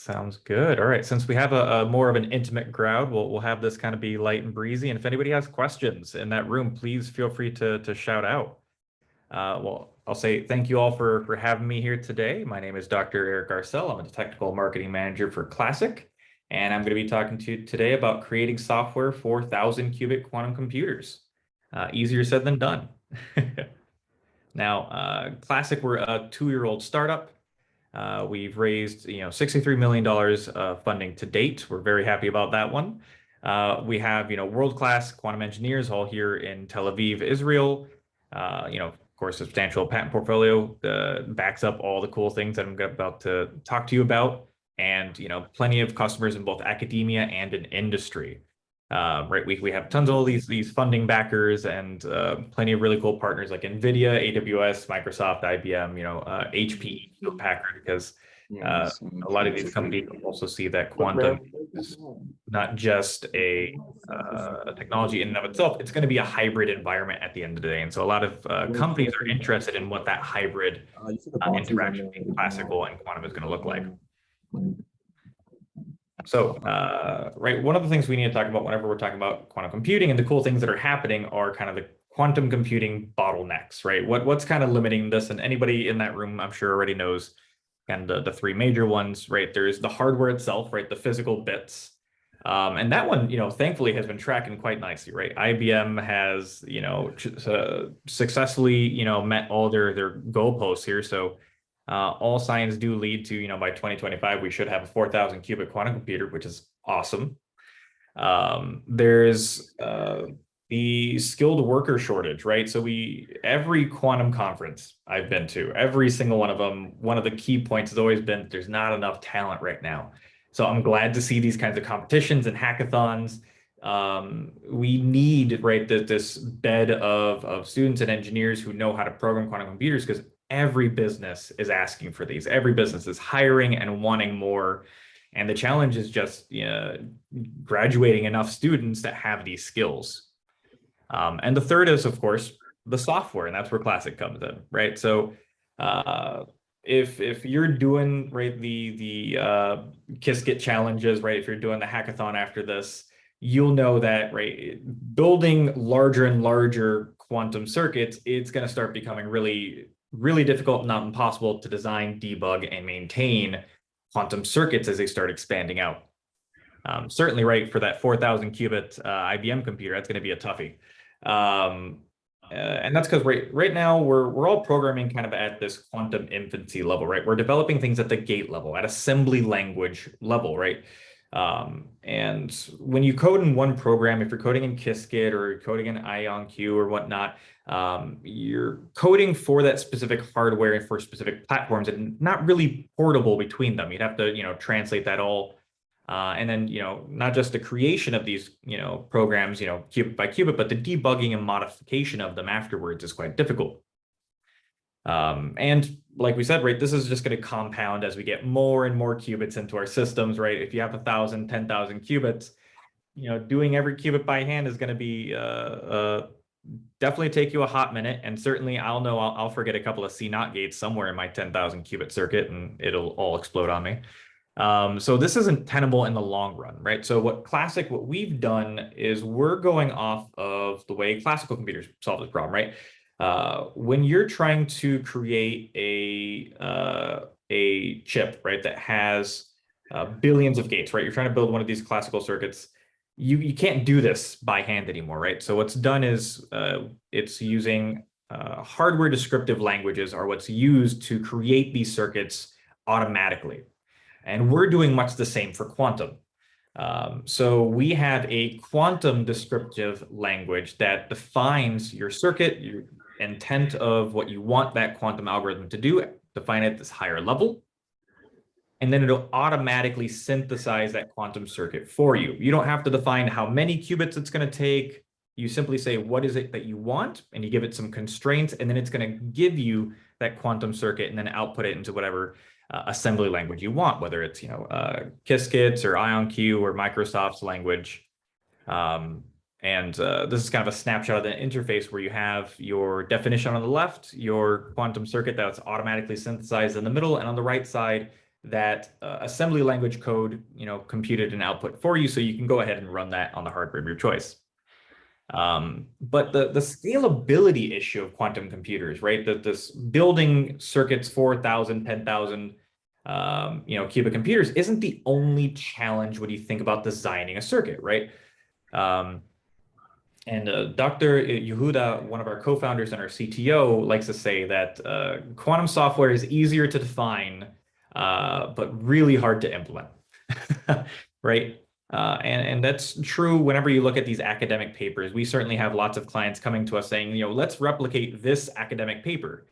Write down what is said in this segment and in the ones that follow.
Sounds good. All right. Since we have a more of an intimate crowd, we'll have this kind of be light and breezy. And if anybody has questions in that room, please feel free to shout out. Well, I'll say thank you all for having me here today. My name is Dr. Eric Arcel. I'm a technical marketing manager for Classiq, and I'm going to be talking to you today about creating software for 1,000-qubit quantum computers. Easier said than done. Now, Classiq, we're a 2-year-old startup. We've raised, $63 million of funding to date. We're very happy about that one. We have, world-class quantum engineers all here in Tel Aviv, Israel. Of course, a substantial patent portfolio backs up all the cool things that I'm about to talk to you about, and plenty of customers in both academia and in industry. Right, we have tons of all these funding backers and plenty of really cool partners like NVIDIA, AWS, Microsoft, IBM, HP, Packard, because a lot of these companies also see that quantum is not just a technology in and of itself. It's going to be a hybrid environment at the end of the day. And so a lot of companies are interested in what that hybrid interaction between classical and quantum is going to look like. So, right, one of the things we need to talk about whenever we're talking about quantum computing and the cool things that are happening are kind of the quantum computing bottlenecks, right? What's kind of limiting this? And anybody in that room, I'm sure, already knows kind of the three major ones, right? There's the hardware itself, right? The physical bits. And that one, thankfully has been tracking quite nicely, right? IBM has, successfully, met all their goalposts here. So all signs do lead to, by 2025, we should have a 4,000 qubit quantum computer, which is awesome. There's the skilled worker shortage, right? So every quantum conference I've been to, every single one of them, one of the key points has always been that there's not enough talent right now. So I'm glad to see these kinds of competitions and hackathons. We need, right, this bed of students and engineers who know how to program quantum computers, because every business is asking for these. Every business is hiring and wanting more. And the challenge is just graduating enough students that have these skills. And the third is, of course, the software, and that's where Classiq comes in, right? So if you're doing, right, the Qiskit challenges, right, if you're doing the hackathon after this, you'll know that, right, building larger and larger quantum circuits, it's going to start becoming really, really difficult, not impossible, to design, debug, and maintain quantum circuits as they start expanding out. Certainly, right, for that 4,000 qubit IBM computer, that's going to be a toughie. And that's because right now we're all programming kind of at this quantum infancy level, right? We're developing things at the gate level, at assembly language level, right? And when you code in one program, if you're coding in Qiskit or coding in IonQ or whatnot, you're coding for that specific hardware and for specific platforms and not really portable between them. You'd have to, translate that all. And then, not just the creation of these, programs, qubit by qubit, but the debugging and modification of them afterwards is quite difficult. And like we said, right, this is just going to compound as we get more and more qubits into our systems, right? If you have 1,000, 10,000 qubits, doing every qubit by hand is going to be definitely take you a hot minute. And certainly I'll forget a couple of C0 gates somewhere in my 10,000 qubit circuit and it'll all explode on me. So this isn't tenable in the long run, right? So what we've done is we're going off of the way classical computers solve this problem, right? When you're trying to create a chip, right, that has billions of gates, right? You're trying to build one of these classical circuits. You can't do this by hand anymore, right? So what's done is it's using hardware descriptive languages are what's used to create these circuits automatically. And we're doing much the same for quantum. So we have a quantum descriptive language that defines your circuit, your intent of what you want that quantum algorithm to do, define it at this higher level. And then it'll automatically synthesize that quantum circuit for you. You don't have to define how many qubits it's going to take. You simply say, what is it that you want? And you give it some constraints, and then it's going to give you that quantum circuit and then output it into whatever assembly language you want, whether it's, Qiskit's or IonQ or Microsoft's language. This is kind of a snapshot of the interface where you have your definition on the left, your quantum circuit that's automatically synthesized in the middle, and on the right side, that assembly language code, computed an output for you, so you can go ahead and run that on the hardware of your choice. But the scalability issue of quantum computers, right? That this building circuits 4,000, 10,000, qubit computers isn't the only challenge when you think about designing a circuit, right? And Dr. Yehuda, one of our co-founders and our CTO, likes to say that quantum software is easier to define, but really hard to implement, right? And that's true whenever you look at these academic papers. We certainly have lots of clients coming to us saying, let's replicate this academic paper.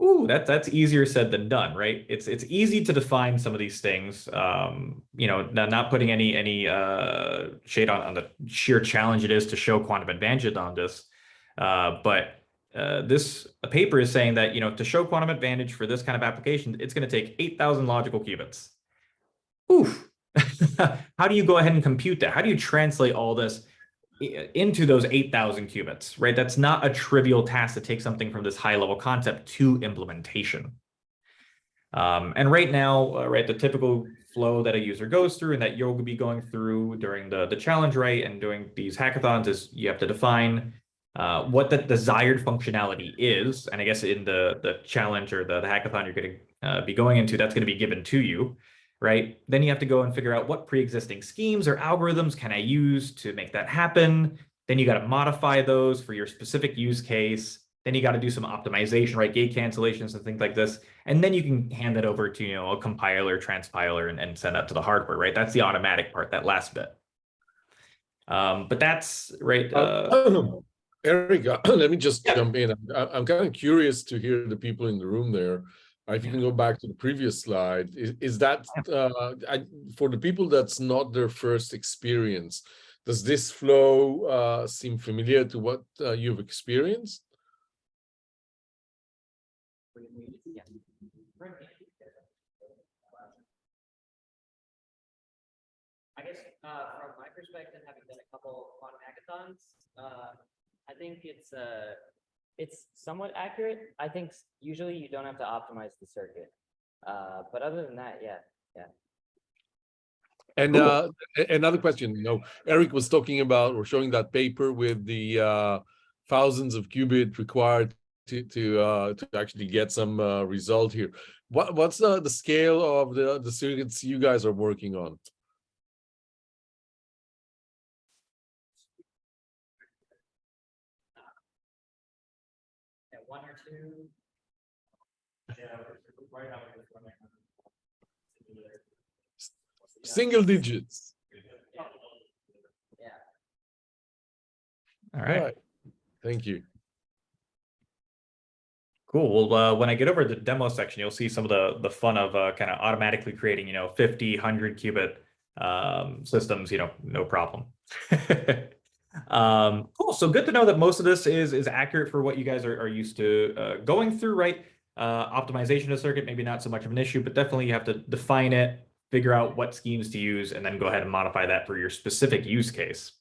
Ooh, that's easier said than done, right? It's easy to define some of these things. Not putting any shade on the sheer challenge it is to show quantum advantage on this. But this paper is saying that to show quantum advantage for this kind of application, it's going to take 8,000 logical qubits. Oof. How do you go ahead and compute that? How do you translate all this into those 8,000 qubits, right? That's not a trivial task to take something from this high level concept to implementation. And right now, the typical flow that a user goes through and that you'll be going through during the challenge, right, and doing these hackathons is you have to define what the desired functionality is. And I guess in the challenge or the hackathon you're going to be going into, that's going to be given to you, right? Then you have to go and figure out what pre-existing schemes or algorithms can I use to make that happen. Then you got to modify those for your specific use case. Then you got to do some optimization, right? Gate cancellations and things like this. And then you can hand that over to, a compiler, transpiler, and send that to the hardware, right? That's the automatic part, that last bit. But that's, right. Eric, let me just jump in. I'm kind of curious to hear the people in the room there. If you can go back to the previous slide, is that for the people that's not their first experience, does this flow seem familiar to what you've experienced? I guess from my perspective, having done a couple quantum hackathons, I think it's somewhat accurate. I think usually you don't have to optimize the circuit, but other than that, yeah. And cool. Another question, Eric was talking about or showing that paper with the thousands of qubits required to actually get some result here. What's the scale of the circuits you guys are working on? One or two. Single digits. Yeah. All right. Thank you. Cool. Well, when I get over to the demo section, you'll see some of the fun of kind of automatically creating, 50, 100 qubit systems, no problem. Cool. So good to know that most of this is accurate for what you guys are used to going through, right? Optimization of circuit, maybe not so much of an issue, but definitely you have to define it, figure out what schemes to use, and then go ahead and modify that for your specific use case.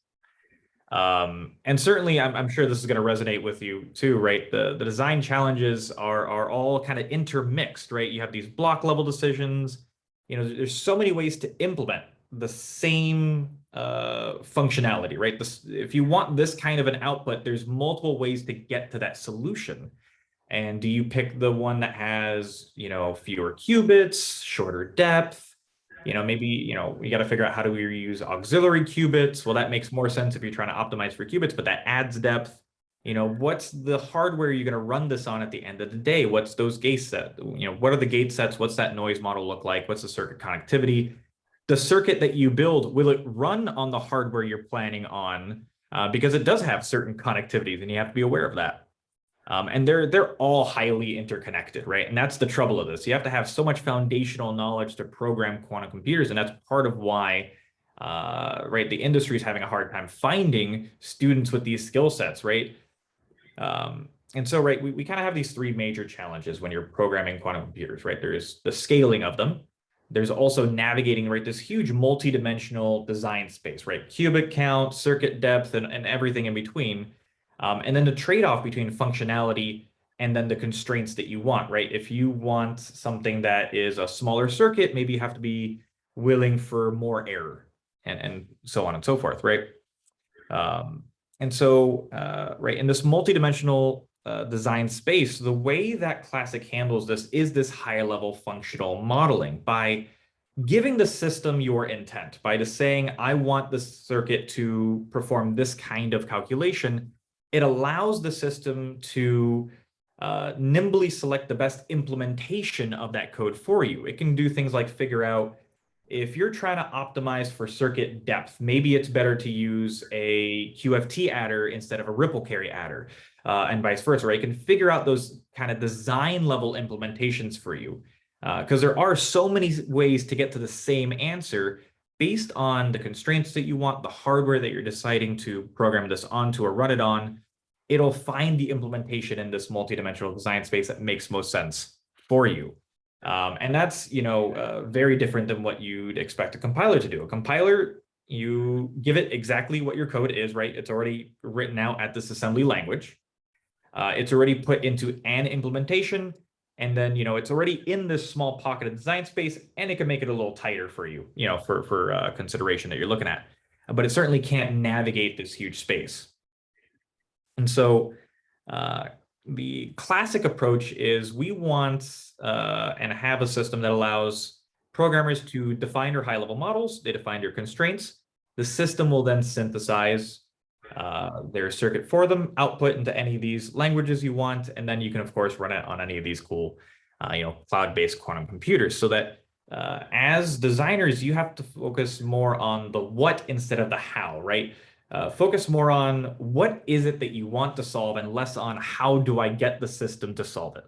And certainly I'm sure this is going to resonate with you too, right? The design challenges are all kind of intermixed, right? You have these block level decisions, there's so many ways to implement the same functionality, right? If you want this kind of an output, there's multiple ways to get to that solution. And do you pick the one that has, fewer qubits, shorter depth? Maybe, you got to figure out how do we use auxiliary qubits? Well, that makes more sense if you're trying to optimize for qubits, but that adds depth. What's the hardware you're going to run this on at the end of the day? What's those gate sets? What are the gate sets? What's that noise model look like? What's the circuit connectivity? The circuit that you build, will it run on the hardware you're planning on? Because it does have certain connectivities and you have to be aware of that. And they're all highly interconnected, right? And that's the trouble of this. You have to have so much foundational knowledge to program quantum computers. And that's part of why, right, the industry is having a hard time finding students with these skill sets, right? And so, right, we kind of have these three major challenges when you're programming quantum computers, right? There's the scaling of them. There's also navigating, right, this huge multi-dimensional design space, right? Qubit count, circuit depth, and everything in between. And then the trade-off between functionality and then the constraints that you want, right? If you want something that is a smaller circuit, maybe you have to be willing for more error and so on and so forth, right? And so, right, in this multidimensional design space, the way that Classiq handles this is this high-level functional modeling by giving the system your intent, by just saying, I want this circuit to perform this kind of calculation. It allows the system to nimbly select the best implementation of that code for you. It can do things like figure out if you're trying to optimize for circuit depth, maybe it's better to use a QFT adder instead of a ripple carry adder, and vice versa, right? You can figure out those kind of design level implementations for you, because there are so many ways to get to the same answer based on the constraints that you want, the hardware that you're deciding to program this onto or run it on. It'll find the implementation in this multidimensional design space that makes most sense for you. And that's, very different than what you'd expect a compiler to do. A compiler, you give it exactly what your code is, right? It's already written out at this assembly language. It's already put into an implementation, and then, it's already in this small pocket of design space, and it can make it a little tighter for you, for consideration that you're looking at. But it certainly can't navigate this huge space. And so, the Classiq approach is we want and have a system that allows programmers to define their high-level models. They define their constraints. The system will then synthesize their circuit for them, output into any of these languages you want, and then you can, of course, run it on any of these cool, cloud-based quantum computers. So that as designers, you have to focus more on the what instead of the how, right? Focus more on what is it that you want to solve and less on how do I get the system to solve it.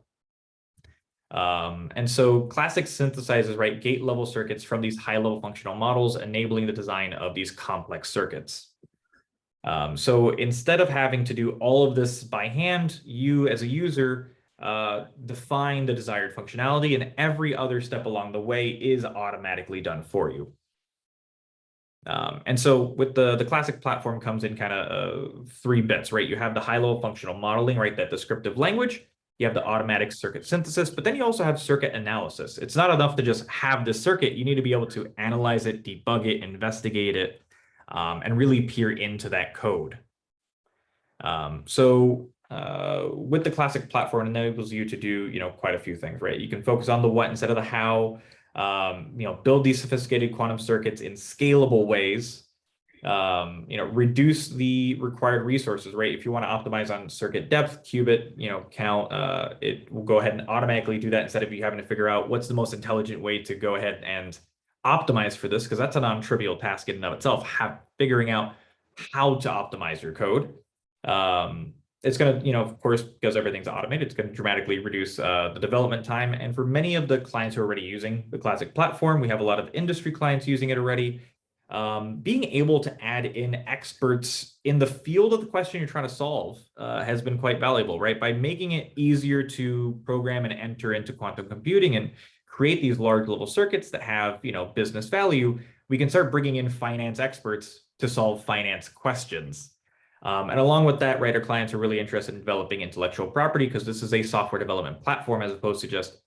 And so Classiq synthesizes, right, gate level circuits from these high level functional models, enabling the design of these complex circuits. So instead of having to do all of this by hand, you as a user define the desired functionality, and every other step along the way is automatically done for you. And so with the Classiq platform comes in kind of 3 bits, right? You have the high-level functional modeling, right? That descriptive language. You have the automatic circuit synthesis, but then you also have circuit analysis. It's not enough to just have the circuit. You need to be able to analyze it, debug it, investigate it, and really peer into that code. So with the Classiq platform, it enables you to do, quite a few things, right? You can focus on the what instead of the how. Build these sophisticated quantum circuits in scalable ways, reduce the required resources, right? If you want to optimize on circuit depth, qubit, count, it will go ahead and automatically do that instead of you having to figure out what's the most intelligent way to go ahead and optimize for this, because that's a non-trivial task in and of itself, figuring out how to optimize your code. It's going to, of course, because everything's automated, it's going to dramatically reduce the development time. And for many of the clients who are already using the Classiq platform, we have a lot of industry clients using it already. Being able to add in experts in the field of the question you're trying to solve has been quite valuable, right? By making it easier to program and enter into quantum computing and create these large level circuits that have, business value, we can start bringing in finance experts to solve finance questions. And along with that, right, our clients are really interested in developing intellectual property because this is a software development platform as opposed to just,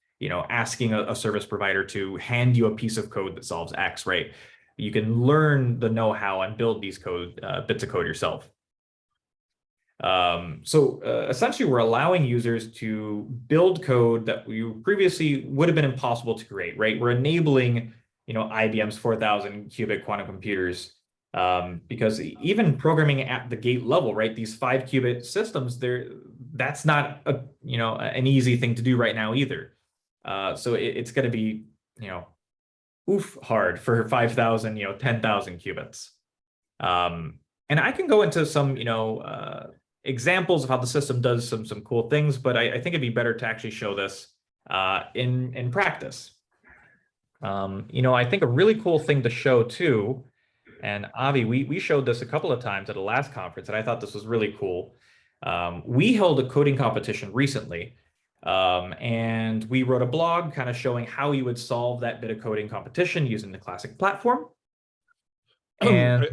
asking a service provider to hand you a piece of code that solves X, right? You can learn the know-how and build these bits of code yourself. So essentially, we're allowing users to build code that you previously would have been impossible to create, right? We're enabling, IBM's 4,000 qubit quantum computers. Because even programming at the gate level, right, these 5 qubit systems, that's not an easy thing to do right now either. So it's going to be, hard for 5,000, 10,000 qubits. And I can go into some, examples of how the system does some cool things, but I think it'd be better to actually show this in practice. I think a really cool thing to show too. And Avi, we showed this a couple of times at the last conference, and I thought this was really cool. We held a coding competition recently, and we wrote a blog kind of showing how you would solve that bit of coding competition using the Classiq platform. And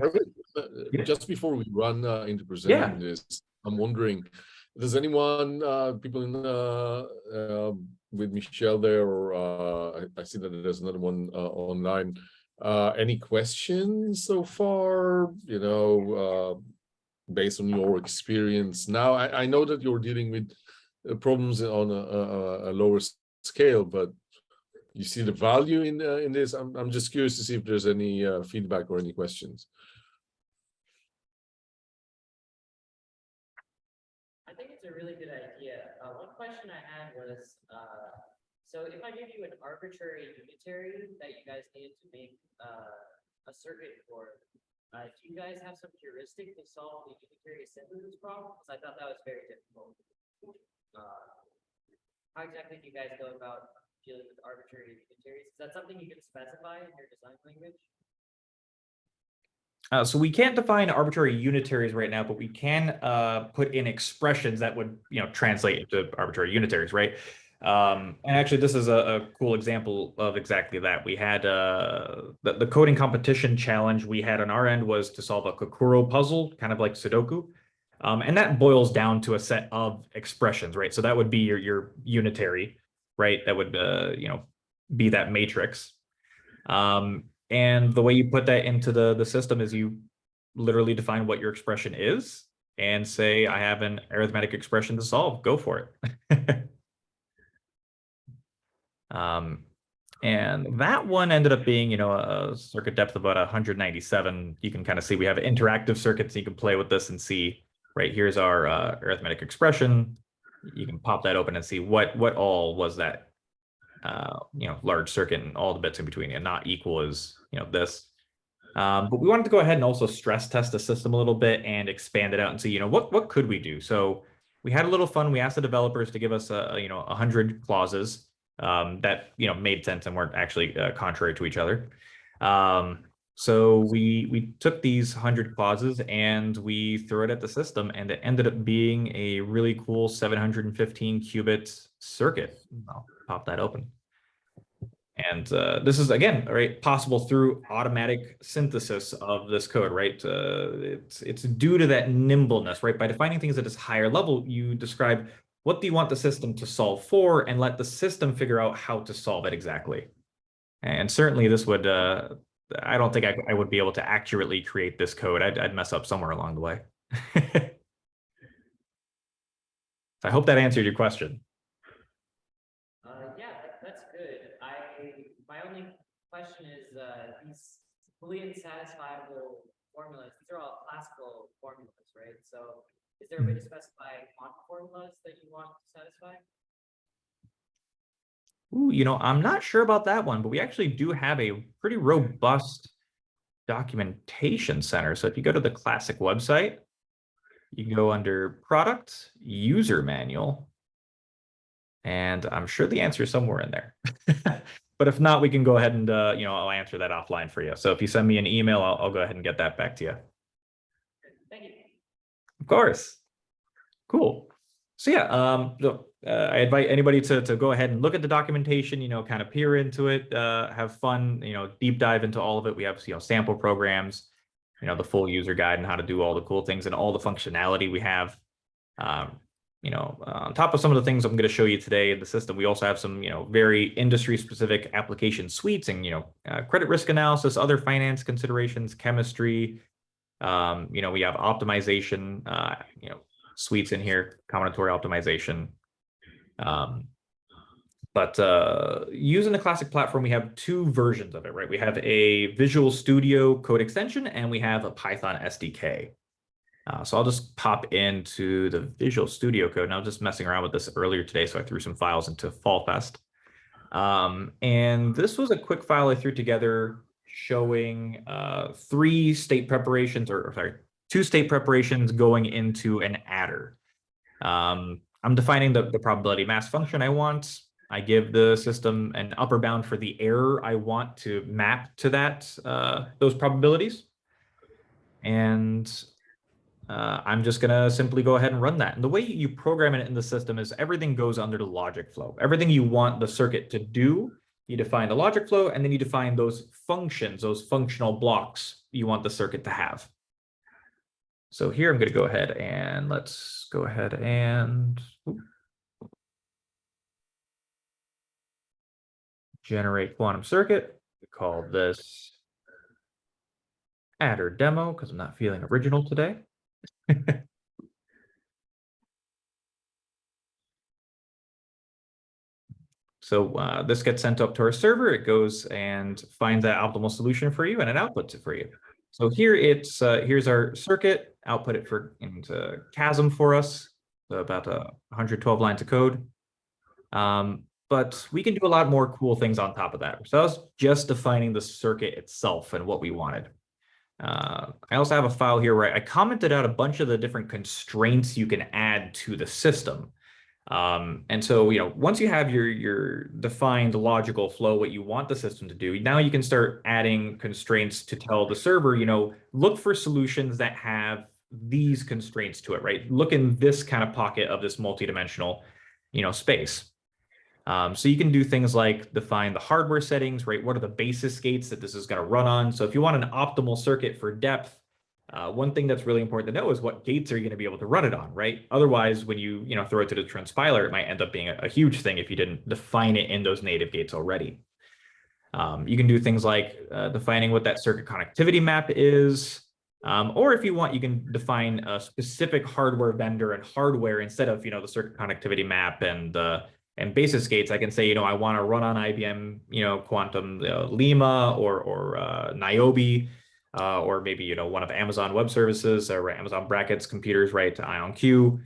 just before we run into presenting this, I'm wondering, Does anyone, people in with Michelle there, or I see that there's another one online. Any questions so far? You know, based on your experience now, I know that you're dealing with problems on a lower scale, but you see the value in this. I'm just curious to see if there's any feedback or any questions. I think it's a really good idea. One question I had was, so if I give you an arbitrary unitary that you guys need to make a circuit for, do you guys have some heuristic to solve the unitary synthesis problem? Because I thought that was very difficult. How exactly do you guys go about dealing with arbitrary unitaries? Is that something you can specify in your design language? So we can't define arbitrary unitaries right now, but we can put in expressions that would, translate into arbitrary unitaries, right? And actually, this is a cool example of exactly that. We had the coding competition challenge we had on our end was to solve a Kokoro puzzle, kind of like Sudoku. And that boils down to a set of expressions, right? So that would be your unitary, right? That would, be that matrix. And the way you put that into the system is you literally define what your expression is and say, I have an arithmetic expression to solve, go for it. And that one ended up being, a circuit depth of about 197. You can kind of see we have interactive circuits. You can play with this and see, right, here's our arithmetic expression. You can pop that open and see what all was that large circuit and all the bits in between, and not equal as this. But we wanted to go ahead and also stress test the system a little bit and expand it out and see, what could we do? So we had a little fun. We asked the developers to give us 100 clauses that made sense and weren't actually contrary to each other. So we took these 100 clauses and we threw it at the system, and it ended up being a really cool 715 qubit circuit. I'll pop that open. And this is, again, right, possible through automatic synthesis of this code, right? It's due to that nimbleness, right? By defining things at this higher level, you describe what do you want the system to solve for and let the system figure out how to solve it exactly. And certainly this would, I don't think I would be able to accurately create this code. I'd mess up somewhere along the way. I hope that answered your question. Yeah, that's good. My only question is these Boolean satisfiable formulas, these are all classical formulas, right? So is there a way to specify quantum formulas that you want to satisfy? Ooh, I'm not sure about that one, but we actually do have a pretty robust documentation center. So if you go to the Classiq website, you can go under Product, User Manual, and I'm sure the answer is somewhere in there. But if not, we can go ahead and, I'll answer that offline for you. So if you send me an email, I'll go ahead and get that back to you. Thank you. Of course. Cool. So yeah, I invite anybody to go ahead and look at the documentation, kind of peer into it, have fun, deep dive into all of it. We have, sample programs, the full user guide and how to do all the cool things and all the functionality we have. On top of some of the things I'm going to show you today in the system, we also have some, very industry-specific application suites and, credit risk analysis, other finance considerations, chemistry. We have optimization, suites in here, combinatorial optimization. But using the Classiq platform, we have two versions of it, right? We have a Visual Studio code extension and we have a Python SDK. So I'll just pop into the Visual Studio code. And I was just messing around with this earlier today, so I threw some files into FallFest. And this was a quick file I threw together showing 2 state preparations going into an adder. I'm defining the probability mass function I want. I give the system an upper bound for the error I want to map to that those probabilities. And I'm just going to simply go ahead and run that. And the way you program it in the system is everything goes under the logic flow. Everything you want the circuit to do, you define the logic flow, and then you define those functions, those functional blocks you want the circuit to have. So here I'm going to go ahead and let's go ahead and generate quantum circuit. We call this adder demo because I'm not feeling original today. So this gets sent up to our server. It goes and finds that optimal solution for you, and it outputs it for you. So here it's here's our circuit. Output it into Chasm for us. So about 112 lines of code. But we can do a lot more cool things on top of that. So I was just defining the circuit itself and what we wanted. I also have a file here where I commented out a bunch of the different constraints you can add to the system. And so, once you have your defined logical flow, what you want the system to do, now you can start adding constraints to tell the server, look for solutions that have these constraints to it, right? Look in this kind of pocket of this multidimensional, space. So you can do things like define the hardware settings, right? What are the basis gates that this is going to run on? So if you want an optimal circuit for depth, one thing that's really important to know is what gates are you going to be able to run it on, right? Otherwise, when you throw it to the transpiler, it might end up being a huge thing if you didn't define it in those native gates already. You can do things like defining what that circuit connectivity map is, or if you want, you can define a specific hardware vendor and hardware instead of the circuit connectivity map and basis gates. I can say, I want to run on IBM, Quantum Lima or Niobe, or maybe, one of Amazon Web Services or Amazon Brackets computers, right, to IonQ.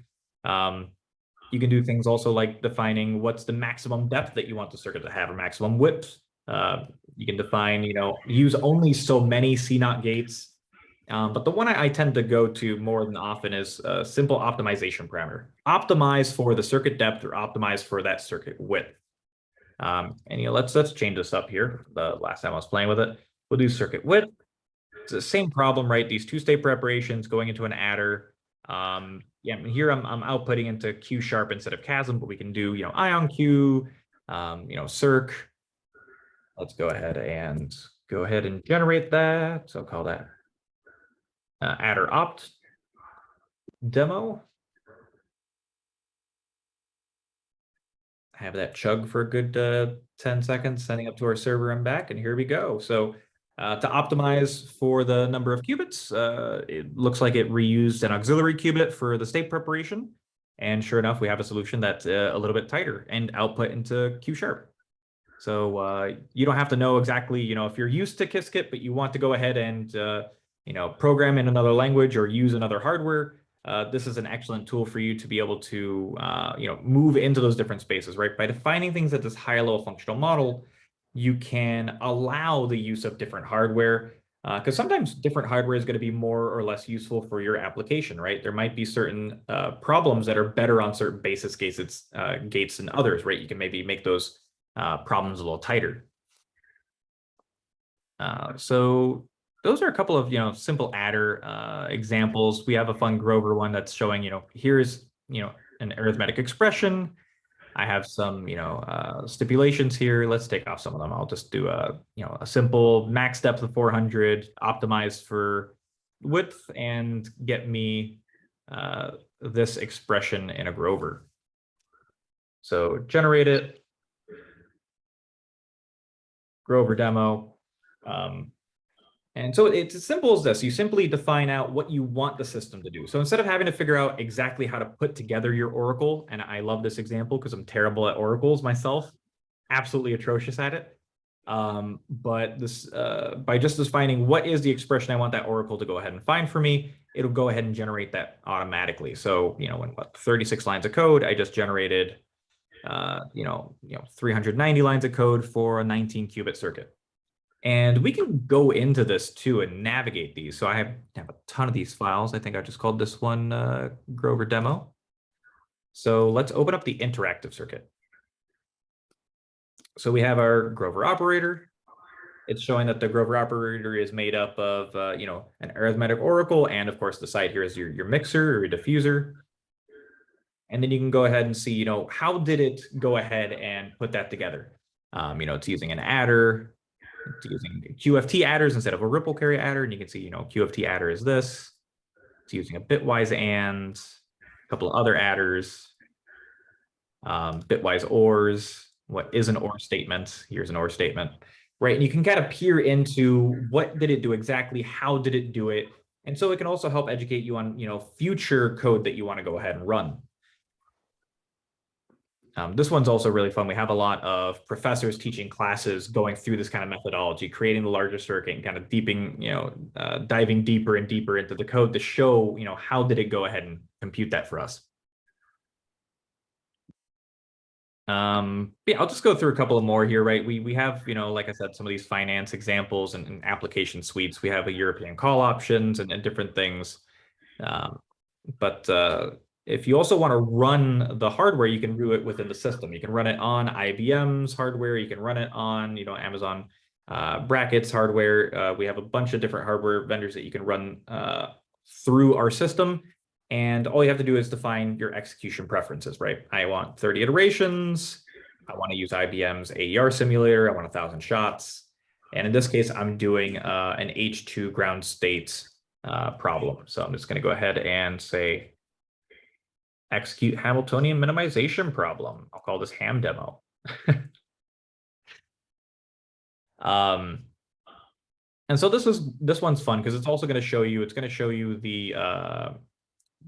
You can do things also like defining what's the maximum depth that you want the circuit to have or maximum width. You can define, use only so many CNOT gates. But the one I tend to go to more than often is a simple optimization parameter. Optimize for the circuit depth or optimize for that circuit width. And let's change this up here. The last time I was playing with it, we'll do circuit width. It's the same problem, right? These two-state preparations going into an adder. Here I'm outputting into Q sharp instead of Chasm, but we can do IonQ, circ. Let's go ahead and generate that. So I'll call that adder opt demo. Have that chug for a good 10 seconds, sending up to our server and back, and here we go. So to optimize for the number of qubits, it looks like it reused an auxiliary qubit for the state preparation. And sure enough, we have a solution that's a little bit tighter and output into Q sharp. So you don't have to know exactly, if you're used to Qiskit, but you want to go ahead and program in another language or use another hardware, this is an excellent tool for you to be able to, move into those different spaces, right? By defining things at this higher level functional model, you can allow the use of different hardware, because sometimes different hardware is going to be more or less useful for your application, right? There might be certain problems that are better on certain basis gates than others, right? You can maybe make those problems a little tighter. So those are a couple of simple adder examples. We have a fun Grover one that's showing here's an arithmetic expression. I have some stipulations here. Let's take off some of them. I'll just do a simple max depth of 400, optimized for width, and get me this expression in a Grover. So generate it. Grover demo. And so it's as simple as this. You simply define out what you want the system to do. So instead of having to figure out exactly how to put together your oracle, and I love this example because I'm terrible at oracles myself, absolutely atrocious at it. But this by just defining what is the expression I want that oracle to go ahead and find for me, it'll go ahead and generate that automatically. So in 36 lines of code, I just generated 390 lines of code for a 19 qubit circuit. And we can go into this too and navigate these. So I have a ton of these files. I think I just called this one Grover demo. So let's open up the interactive circuit. So we have our Grover operator. It's showing that the Grover operator is made up of an arithmetic oracle, and of course the side here is your mixer or your diffuser. And then you can go ahead and see how did it go ahead and put that together. It's using an adder. It's using QFT adders instead of a ripple carry adder, and you can see QFT adder is this. It's using a bitwise and a couple of other adders, bitwise ORs. What is an OR statement? Here's an OR statement, right? And you can kind of peer into what did it do exactly, how did it do it, and so it can also help educate you on, future code that you want to go ahead and run. This one's also really fun. We have a lot of professors teaching classes going through this kind of methodology, creating the larger circuit and kind of diving deeper and deeper into the code to show, how did it go ahead and compute that for us. Yeah, I'll just go through a couple of more here, right? We have, like I said, some of these finance examples and application suites. We have a European call options and different things. But if you also want to run the hardware, you can do it within the system. You can run it on IBM's hardware. You can run it on, Amazon brackets hardware. We have a bunch of different hardware vendors that you can run through our system. And all you have to do is define your execution preferences, right? I want 30 iterations. I want to use IBM's AER simulator. I want 1,000 shots. And in this case, I'm doing an H2 ground state problem. So I'm just going to go ahead and say, execute Hamiltonian minimization problem. I'll call this ham demo. And so this one's fun because it's also going to show you,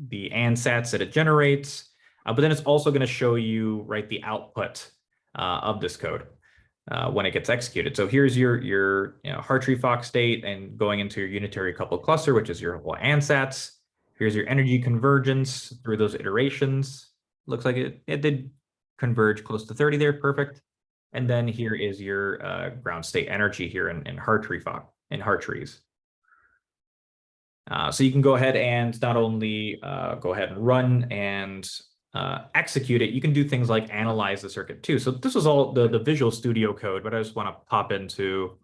the ansats that it generates, but then it's also going to show you, right, the output of this code when it gets executed. So here's your Hartree-Fock state and going into your unitary coupled cluster, which is your whole ansats. Here's your energy convergence through those iterations. Looks like it did converge close to 30 there, perfect. And then here is your ground state energy here in Hartree-Fock, in Hartrees. So you can go ahead and not only go ahead and run and execute it, you can do things like analyze the circuit too. So this was all the Visual Studio code, but I just want to pop into,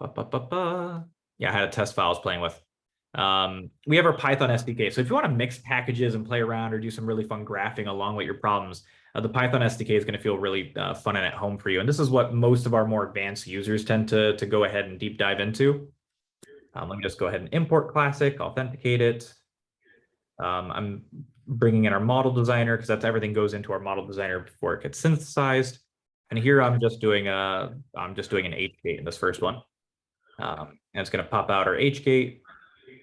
yeah, I had a test file I was playing with. We have our Python SDK. So if you want to mix packages and play around or do some really fun graphing along with your problems, the Python SDK is going to feel really fun and at home for you. And this is what most of our more advanced users tend to go ahead and deep dive into. Let me just go ahead and import Classiq, authenticate it. I'm bringing in our model designer because that's everything goes into our model designer before it gets synthesized. And here I'm just doing an H gate in this first one. And it's going to pop out our H gate,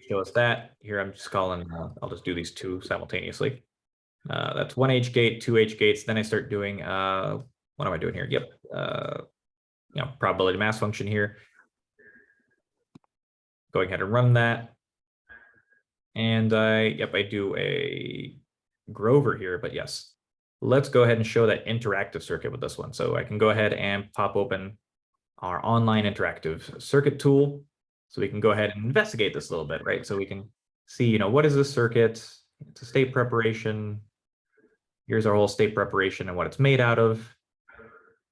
show us that. Here I'm just calling, I'll just do these two simultaneously. That's one H gate, two H gates. Then I start doing, what am I doing here? Yep, probability mass function here. Going ahead and run that. And I do a Grover here, but yes. Let's go ahead and show that interactive circuit with this one. So I can go ahead and pop open our online interactive circuit tool. So we can go ahead and investigate this a little bit, right? So we can see, what is this circuit? It's a state preparation. Here's our whole state preparation and what it's made out of.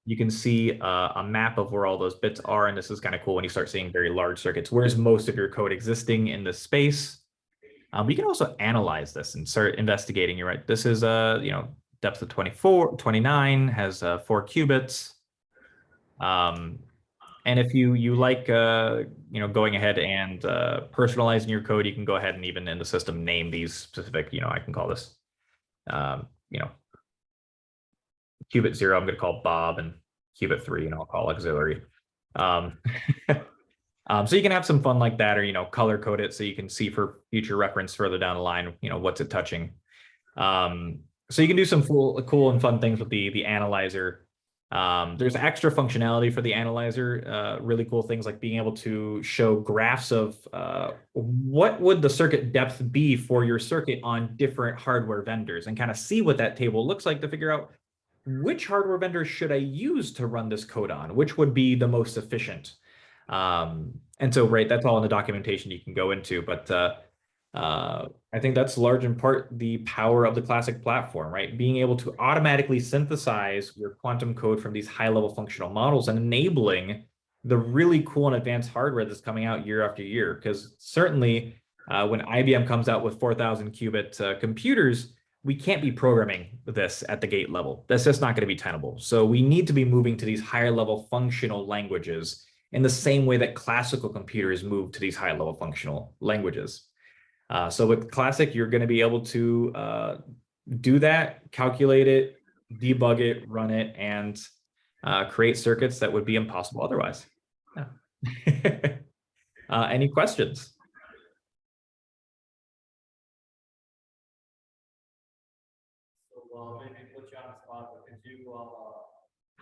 You can see a map of where all those bits are. And this is kind of cool when you start seeing very large circuits. Where's most of your code existing in this space? We can also analyze this and start investigating. You're right. This is depth of 29, has 4 qubits. And if you like going ahead and personalizing your code, you can go ahead and even in the system name these specific, I can call this qubit 0, I'm going to call Bob, and qubit 3, I'll call auxiliary. So you can have some fun like that, or color code it so you can see for future reference further down the line, what's it touching. So you can do some cool and fun things with the analyzer. There's extra functionality for the analyzer, really cool things like being able to show graphs of what would the circuit depth be for your circuit on different hardware vendors, and kind of see what that table looks like to figure out which hardware vendor should I use to run this code on, which would be the most efficient. And so, right, that's all in the documentation you can go into, but I think that's large in part the power of the Classiq platform, right? Being able to automatically synthesize your quantum code from these high-level functional models and enabling the really cool and advanced hardware that's coming out year after year. Because certainly when IBM comes out with 4,000 qubit computers, we can't be programming this at the gate level. That's just not going to be tenable. So we need to be moving to these higher level functional languages in the same way that classical computers move to these high level functional languages. So with Classiq, you're going to be able to do that, calculate it, debug it, run it, and create circuits that would be impossible otherwise. Yeah. Any questions? So maybe put you on the spot, but could you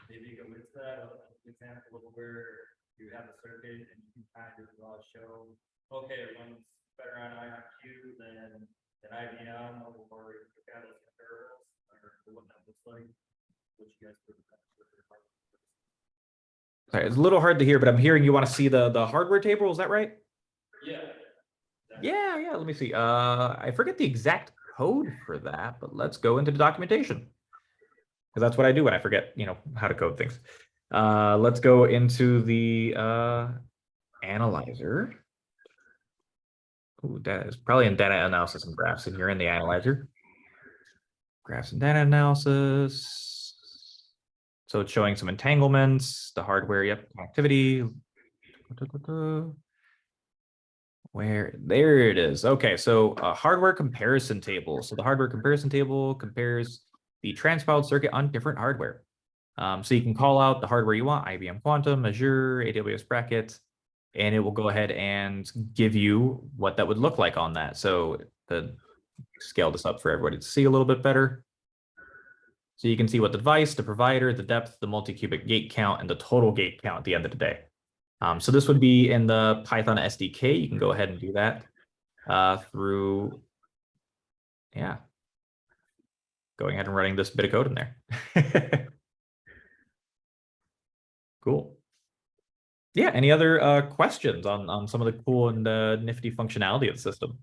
maybe go into that example of where you have a circuit and you can kind of show, okay, it runs better on IQ than IBM, or you look at those comparables, or what that looks like, what you guys put that. Sorry, it's a little hard to hear, but I'm hearing you want to see the hardware table. Is that right? Yeah. Yeah. Let me see. I forget the exact code for that, but let's go into the documentation, because that's what I do when I forget, how to code things. Let's go into the analyzer. Ooh, that is probably in data analysis and graphs, and you're in the analyzer. Graphs and data analysis. So it's showing some entanglements, the hardware, yep, connectivity. There it is. Okay, so a hardware comparison table. So the hardware comparison table compares the transpiled circuit on different hardware. So you can call out the hardware you want, IBM Quantum, Azure, AWS Bracket, and it will go ahead and give you what that would look like on that. So the scale this up for everybody to see a little bit better. So you can see what the device, the provider, the depth, the multi-qubit gate count, and the total gate count at the end of the day. So this would be in the Python SDK. You can go ahead and do that through, going ahead and running this bit of code in there. Cool. Yeah, any other questions on some of the cool and nifty functionality of the system?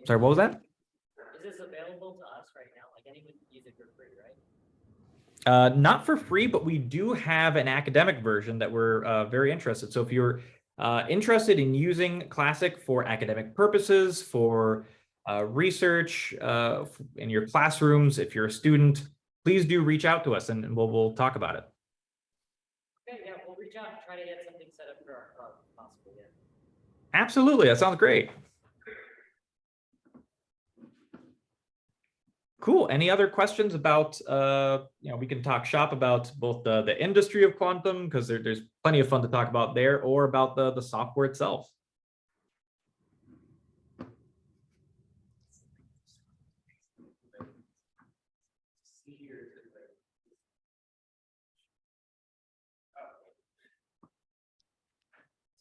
Sorry, what was that? Is this available to us right now? Like anyone can use it for free, right? Not for free, but we do have an academic version that we're very interested. So if you're interested in using Classiq for academic purposes, for research in your classrooms, if you're a student, please do reach out to us and we'll talk about it. Okay, yeah, we'll reach out and try to get something set up for our club, possibly. Yeah. Absolutely, that sounds great. Cool. Any other questions about, we can talk shop about both the industry of quantum, because there's plenty of fun to talk about there, or about the software itself.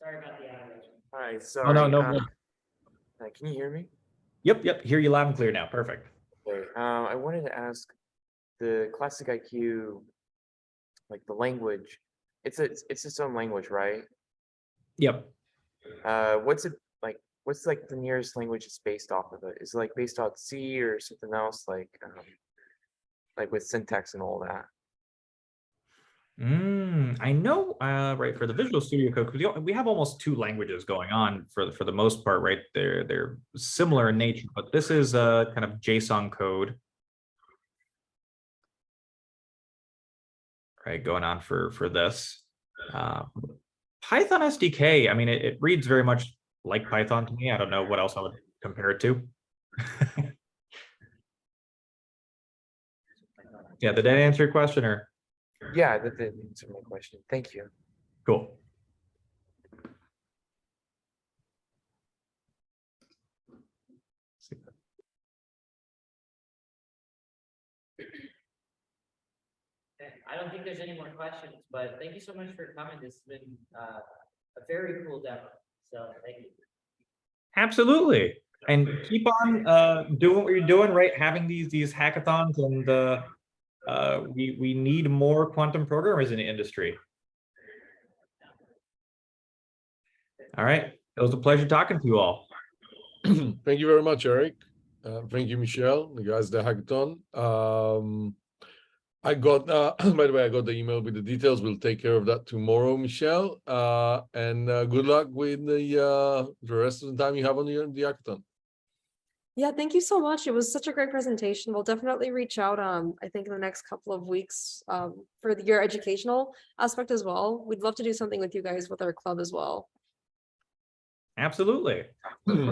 Sorry about the outage. Hi, Oh, sorry. no. Can you hear me? Yep. Hear you loud and clear now. Perfect. Okay. I wanted to ask the Classiq IQ, like the language. It's its own language, right? Yep. What's it like? What's like the nearest language it's based off of it? Is it like based off C or something else, like with syntax and all that? I know, right, for the Visual Studio Code, because we have almost two languages going on for the most part, right? They're similar in nature, but this is a kind of JSON code, right, going on for this. Python SDK, I mean, it reads very much like Python to me. I don't know what else I would compare it to. Yeah, did that answer your question, or? Yeah, that answered my question. Thank you. Cool. I don't think there's any more questions, but thank you so much for coming. This has been a very cool demo. So thank you. Absolutely. And keep on doing what you're doing, right? Having these hackathons, and we need more quantum programmers in the industry. All right. It was a pleasure talking to you all. Thank you very much, Eric. Thank you, Michelle, the guys at the hackathon. I got, by the way, I got the email with the details. We'll take care of that tomorrow, Michelle. And good luck with the rest of the time you have on the hackathon. Yeah, thank you so much. It was such a great presentation. We'll definitely reach out, I think in the next couple of weeks, for your educational aspect as well. We'd love to do something with you guys with our club as well. Absolutely.